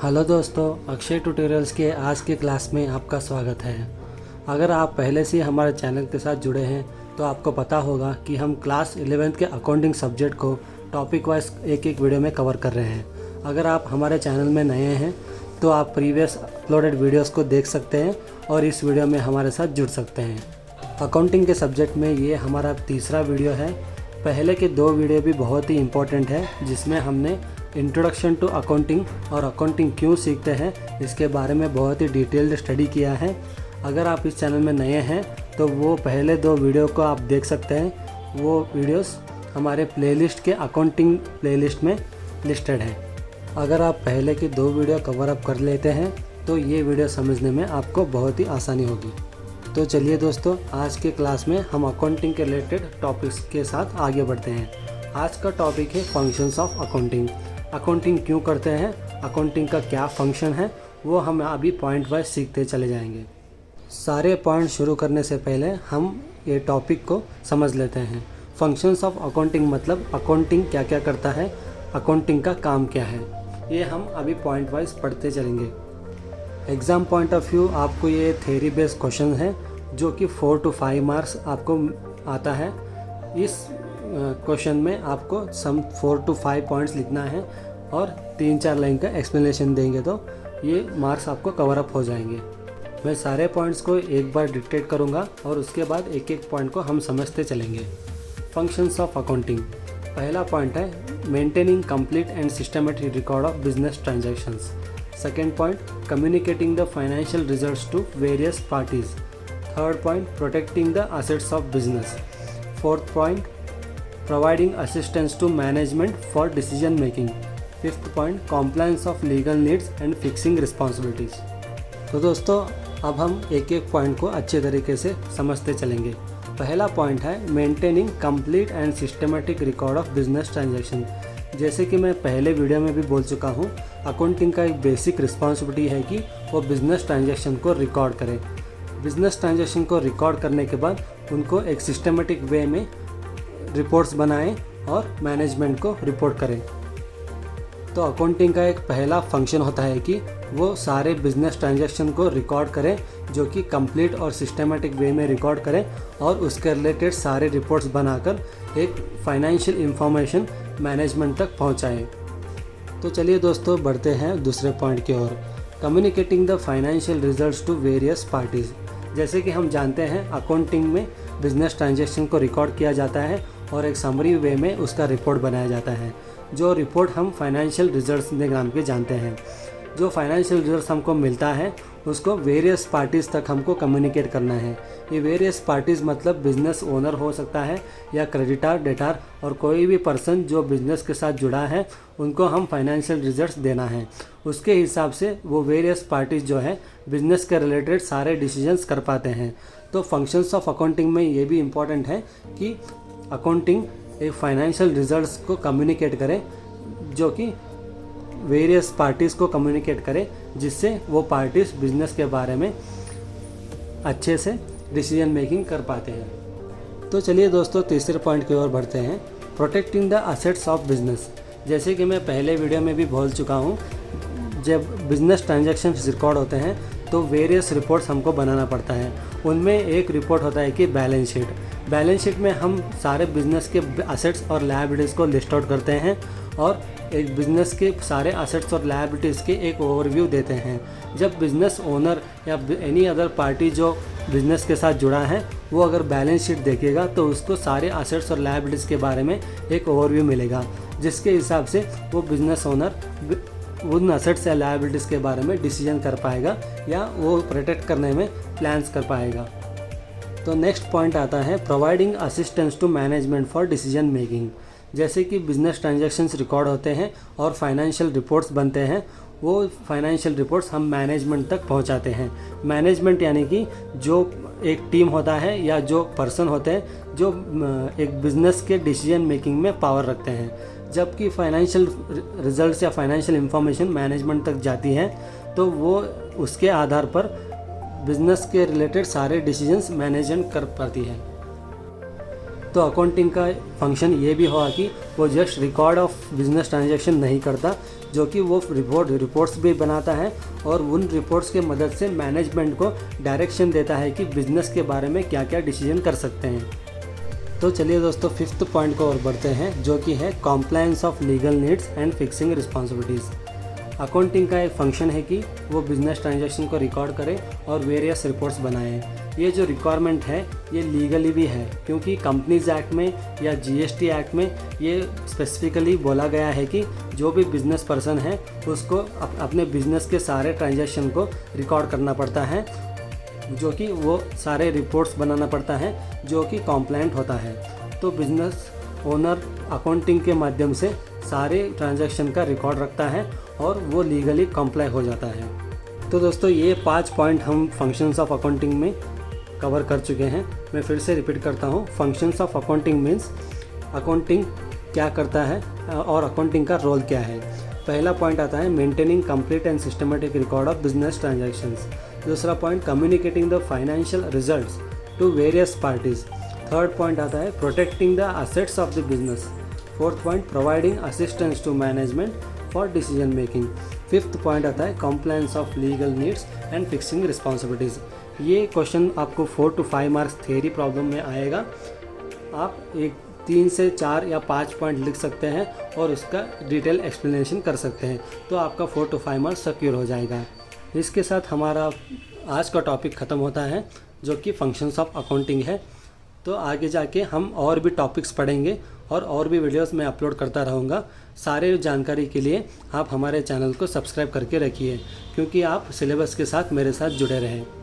Hello दोस्तों, Akshay tutorials के आज के क्लास में आपका स्वागत है। अगर आप पहले से हमारे चैनल के साथ जुड़े हैं तो आपको पता होगा कि हम क्लास 11th के अकाउंटिंग सब्जेक्ट को टॉपिक वाइज एक एक वीडियो में कवर कर रहे हैं। अगर आप हमारे चैनल में नए हैं तो आप प्रीवियस अपलोडेड वीडियोस को देख सकते हैं और इस वीडियो में हमारे साथ जुड़ सकते हैं। अकाउंटिंग के सब्जेक्ट में ये हमारा तीसरा वीडियो है। पहले के दो वीडियो भी बहुत ही इम्पोर्टेंट है, जिसमें हमने इंट्रोडक्शन टू अकाउंटिंग और अकाउंटिंग क्यों सीखते हैं इसके बारे में बहुत ही डिटेल्ड स्टडी किया है। अगर आप इस चैनल में नए हैं तो वो पहले दो वीडियो को आप देख सकते हैं। वो वीडियोस हमारे प्लेलिस्ट के अकाउंटिंग प्लेलिस्ट में लिस्टेड है। अगर आप पहले की दो वीडियो कवर अप कर लेते हैं तो ये वीडियो समझने में आपको बहुत ही आसानी होगी। तो चलिए दोस्तों, आज के क्लास में हम अकाउंटिंग के रिलेटेड टॉपिक्स के साथ आगे बढ़ते हैं। आज का टॉपिक है फंक्शंस ऑफ अकाउंटिंग। अकाउंटिंग क्यों करते हैं, अकाउंटिंग का क्या फंक्शन है, वो हम अभी पॉइंट वाइज सीखते चले जाएंगे। सारे पॉइंट शुरू करने से पहले हम ये टॉपिक को समझ लेते हैं। फंक्शंस ऑफ अकाउंटिंग मतलब अकाउंटिंग क्या क्या करता है, अकाउंटिंग का काम क्या है, ये हम अभी पॉइंट वाइज पढ़ते चलेंगे। एग्ज़ाम पॉइंट ऑफ व्यू आपको ये थ्योरी बेस्ड क्वेश्चन है जो कि 4 to 5 मार्क्स आपको आता है। इस क्वेश्चन में आपको सम 4 to 5 पॉइंट्स लिखना है और 3-4 लाइन का एक्सप्लेनेशन देंगे तो ये मार्क्स आपको कवर अप हो जाएंगे। मैं सारे पॉइंट्स को एक बार डिक्टेट करूँगा और उसके बाद एक एक पॉइंट को हम समझते चलेंगे। फंक्शंस ऑफ अकाउंटिंग, पहला पॉइंट है maintaining complete and systematic record of business transactions. Second point communicating the financial results to various parties. Third point protecting the assets of business. Fourth point providing assistance to management for decision making. Fifth point compliance of legal needs and fixing responsibilities. तो दोस्तों, अब हम एक एक point को अच्छे तरीके से समझते चलेंगे। पहला पॉइंट है maintaining complete and systematic record of business transaction. जैसे कि मैं पहले वीडियो में भी बोल चुका हूँ, अकाउंटिंग का एक बेसिक रिस्पॉन्सिबिलिटी है कि वो बिजनेस ट्रांजैक्शन को रिकॉर्ड करें। बिजनेस ट्रांजैक्शन को रिकॉर्ड करने के बाद उनको एक सिस्टमेटिक वे में रिपोर्ट्स बनाएं और मैनेजमेंट को रिपोर्ट करें। तो अकाउंटिंग का एक पहला फंक्शन होता है कि वो सारे बिजनेस ट्रांजैक्शन को रिकॉर्ड करें, जो कि कंप्लीट और सिस्टमेटिक वे में रिकॉर्ड करें और उसके रिलेटेड सारे रिपोर्ट्स बनाकर एक फाइनेंशियल इंफॉर्मेशन मैनेजमेंट तक पहुंचाएं। तो चलिए दोस्तों, बढ़ते हैं दूसरे पॉइंट की ओर, communicating the financial results to various parties. जैसे कि हम जानते हैं अकाउंटिंग में बिजनेस ट्रांजैक्शन को रिकॉर्ड किया जाता है और एक समरी वे में उसका रिपोर्ट बनाया जाता है। जो रिपोर्ट हम फाइनेंशियल रिजल्ट्स के नाम के जानते हैं। जो फाइनेंशियल रिजल्ट्स हमको मिलता है उसको वेरियस पार्टीज़ तक हमको कम्युनिकेट करना है। ये वेरियस पार्टीज़ मतलब बिज़नेस ओनर हो सकता है या क्रेडिटर, डेटर और कोई भी पर्सन जो बिज़नेस के साथ जुड़ा है, उनको हम फाइनेंशियल रिजल्ट्स देना है। उसके हिसाब से वो वेरियस पार्टीज़ जो है बिज़नेस के रिलेटेड सारे डिसीजंस कर पाते हैं। तो फंक्शंस ऑफ अकाउंटिंग में ये भी इम्पॉर्टेंट है कि अकाउंटिंग एक फाइनेंशियल रिजल्ट्स को कम्युनिकेट करे, जो कि वेरियस पार्टीज़ को कम्युनिकेट करे, जिससे वो पार्टीज़ बिजनेस के बारे में अच्छे से डिसीजन मेकिंग कर पाते हैं। तो चलिए दोस्तों, तीसरे पॉइंट की ओर बढ़ते हैं, protecting the assets of business. जैसे कि मैं पहले वीडियो में भी बोल चुका हूँ, जब बिजनेस ट्रांजैक्शन रिकॉर्ड होते हैं तो वेरियस रिपोर्ट्स हमको बनाना पड़ता है। उनमें एक रिपोर्ट होता है कि बैलेंस शीट। बैलेंस शीट में हम सारे बिजनेस के असेट्स और लायबिलिटीज़ को लिस्ट आउट करते हैं और एक बिज़नेस के सारे असेट्स और लायबिलिटीज़ के एक ओवरव्यू देते हैं। जब बिज़नेस ओनर या एनी अदर पार्टी जो बिज़नेस के साथ जुड़ा है वो अगर बैलेंस शीट देखेगा तो उसको सारे असेट्स और लायबिलिटीज़ के बारे में एक ओवरव्यू मिलेगा, जिसके हिसाब से वो बिज़नेस ओनर उन असेट्स या लायबिलिटीज़ के बारे में डिसीजन कर पाएगा या वो प्रोटेक्ट करने में प्लान्स कर पाएगा। तो नेक्स्ट पॉइंट आता है providing assistance to management for decision making. जैसे कि बिजनेस ट्रांजैक्शंस रिकॉर्ड होते हैं और फाइनेंशियल रिपोर्ट्स बनते हैं, वो फाइनेंशियल रिपोर्ट्स हम मैनेजमेंट तक पहुंचाते हैं। मैनेजमेंट यानी कि जो एक टीम होता है या जो पर्सन होते हैं जो एक बिज़नेस के डिसीजन मेकिंग में पावर रखते हैं। जबकि फाइनेंशियल रिजल्ट्स या फाइनेंशियल इंफॉर्मेशन मैनेजमेंट तक जाती है तो वो उसके आधार पर बिज़नेस के रिलेटेड सारे डिसीजंस मैनेजमेंट कर पाती है। तो अकाउंटिंग का फंक्शन ये भी हुआ कि वो just record of business transaction नहीं करता, जो कि वो रिपोर्ट्स भी बनाता है और उन रिपोर्ट्स के मदद से मैनेजमेंट को डायरेक्शन देता है कि बिज़नेस के बारे में क्या क्या डिसीजन कर सकते हैं। तो चलिए दोस्तों, 5th पॉइंट को और बढ़ते हैं, जो कि है compliance of legal needs and fixing responsibilities. Accounting का एक फंक्शन है कि वो बिजनेस ट्रांजैक्शन को रिकॉर्ड करे और वेरियस रिपोर्ट्स बनाए। ये जो रिक्वायरमेंट है ये लीगली भी है, क्योंकि कंपनीज एक्ट में या जीएसटी एक्ट में ये स्पेसिफिकली बोला गया है कि जो भी बिजनेस पर्सन है उसको अपने बिजनेस के सारे ट्रांजैक्शन को रिकॉर्ड करना पड़ता है, जो कि वो सारे रिपोर्ट्स बनाना पड़ता है जो कि कॉम्प्लायंट होता है। तो बिजनेस ओनर अकाउंटिंग के माध्यम से सारे ट्रांजैक्शन का रिकॉर्ड रखता है और वो लीगली कॉम्प्लाई हो जाता है। तो दोस्तों, ये 5 पॉइंट हम फंक्शंस ऑफ अकाउंटिंग में कवर कर चुके हैं। मैं फिर से रिपीट करता हूँ। Functions of accounting means accounting क्या करता है और अकाउंटिंग का रोल क्या है। पहला पॉइंट आता है maintaining complete and systematic record of business transactions. दूसरा point communicating the financial results to various parties. Third point आता है protecting the assets of the business. Fourth point providing assistance to management for decision making. Fifth point आता है compliance of legal needs and fixing responsibilities. ये question आपको 4 to 5 marks theory problem में आएगा। आप 3 से 4 या 5 पॉइंट लिख सकते हैं और उसका डिटेल एक्सप्लेनेशन कर सकते हैं, तो आपका 4 to 5 मार्क्स सिक्योर हो जाएगा। इसके साथ हमारा आज का टॉपिक ख़त्म होता है, जो कि फंक्शंस ऑफ अकाउंटिंग है। तो आगे जाके हम और भी टॉपिक्स पढ़ेंगे और भी वीडियोस मैं अपलोड करता रहूँगा। सारे जानकारी के लिए आप हमारे चैनल को सब्सक्राइब करके रखिए, क्योंकि आप सिलेबस के साथ मेरे साथ जुड़े रहें।